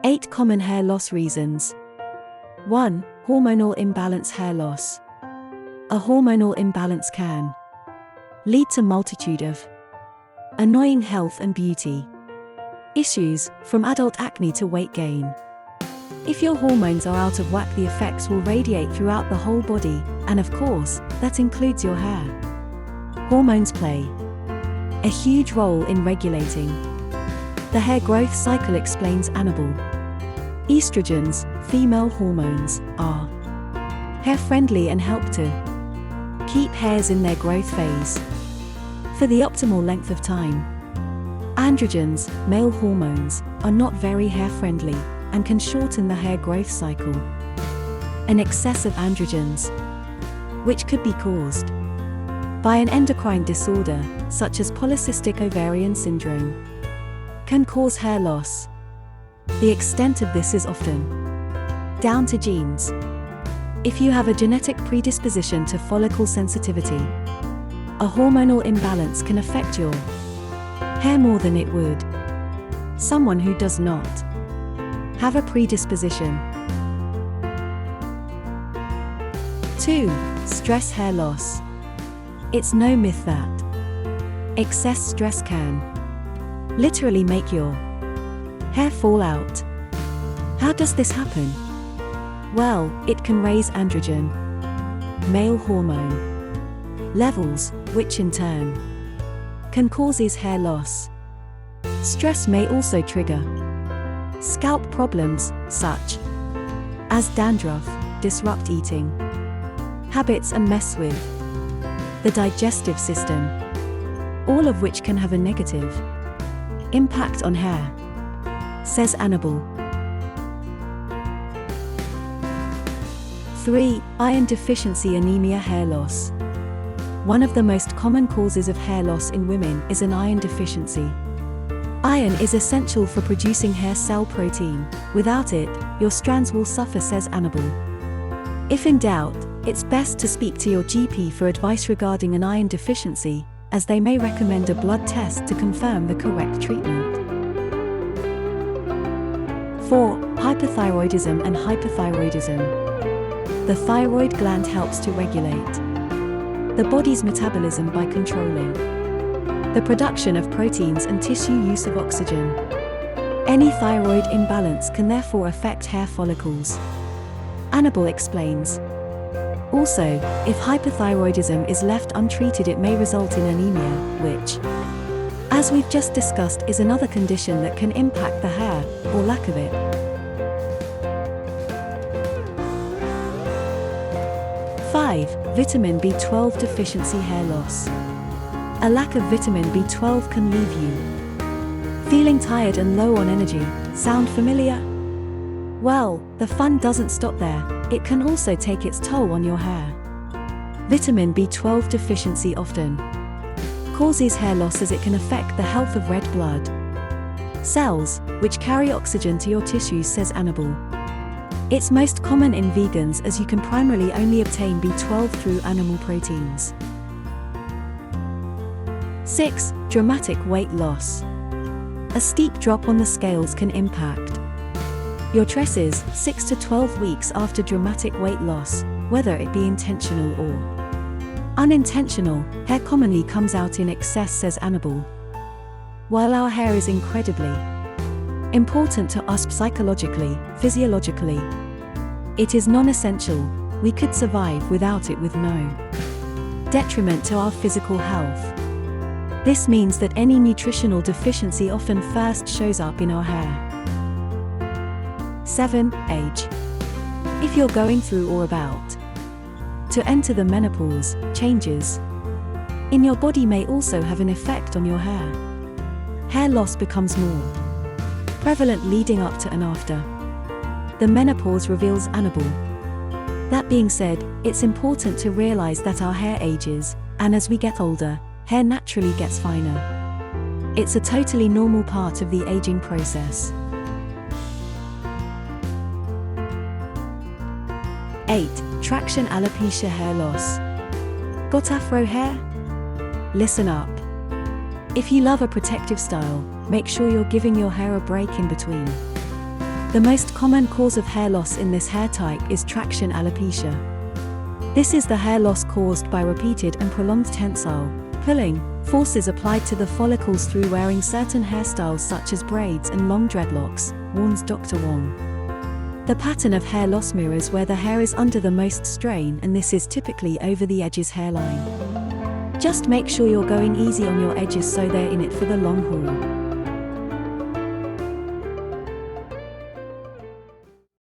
8 common hair loss reasons. 1. Hormonal imbalance hair loss. A hormonal imbalance can lead to multitude of annoying health and beauty issues, from adult acne to weight gain. If your hormones are out of whack, the effects will radiate throughout the whole body, and of course, that includes your hair. Hormones play a huge role in regulating the hair growth cycle, explains Annabelle. Estrogens, female hormones, are hair-friendly and help to keep hairs in their growth phase for the optimal length of time. Androgens, male hormones, are not very hair-friendly and can shorten the hair growth cycle. An excess of androgens, which could be caused by an endocrine disorder, such as polycystic ovarian syndrome, can cause hair loss. The extent of this is often down to genes. If you have a genetic predisposition to follicle sensitivity, a hormonal imbalance can affect your hair more than it would someone who does not have a predisposition. 2. Stress hair loss. It's no myth that excess stress can literally make your hair fall out. How does this happen? Well, it can raise androgen, male hormone levels, which in turn can cause hair loss. Stress may also trigger scalp problems, such as dandruff, disrupt eating habits, and mess with the digestive system, all of which can have a negative impact on hair, says Annabelle. 3. Iron deficiency anemia hair loss. One of the most common causes of hair loss in women is an iron deficiency. Iron is essential for producing hair cell protein. Without it, your strands will suffer, says Annabelle. If in doubt, it's best to speak to your GP for advice regarding an iron deficiency, as they may recommend a blood test to confirm the correct treatment. 4. Hypothyroidism and hyperthyroidism. The thyroid gland helps to regulate the body's metabolism by controlling the production of proteins and tissue use of oxygen. Any thyroid imbalance can therefore affect hair follicles, Annabelle explains. Also, if hyperthyroidism is left untreated, it may result in anemia, which, as we've just discussed, is another condition that can impact the hair, or lack of it. 5. Vitamin B12 deficiency hair loss. A lack of vitamin B12 can leave you feeling tired and low on energy. Sound familiar? Well, the fun doesn't stop there. It can also take its toll on your hair. Vitamin B12 deficiency often causes hair loss, as it can affect the health of red blood cells, which carry oxygen to your tissues, says Annabelle. It's most common in vegans, as you can primarily only obtain B12 through animal proteins. 6. Dramatic weight loss. A steep drop on the scales can impact your tresses 6 to 12 weeks after dramatic weight loss. Whether it be intentional or unintentional, hair commonly comes out in excess, says Annabelle. While our hair is incredibly important to us psychologically, physiologically, it is non-essential. We could survive without it with no detriment to our physical health. This means that any nutritional deficiency often first shows up in our hair. 7. Age. If you're going through or about to enter the menopause, changes in your body may also have an effect on your hair. Hair loss becomes more prevalent leading up to and after the menopause, reveals Annabelle. That being said, it's important to realize that our hair ages, and as we get older, hair naturally gets finer. It's a totally normal part of the aging process. 8. Traction alopecia hair loss. Got afro hair? Listen up. If you love a protective style, make sure you're giving your hair a break in between The most common cause of hair loss in this hair type is traction alopecia. This is the hair loss caused by repeated and prolonged tensile, pulling, forces applied to the follicles through wearing certain hairstyles such as braids and long dreadlocks, warns Dr. Wong. The pattern of hair loss mirrors where the hair is under the most strain, and this is typically over the edges hairline. Just make sure you're going easy on your edges so they're in it for the long haul.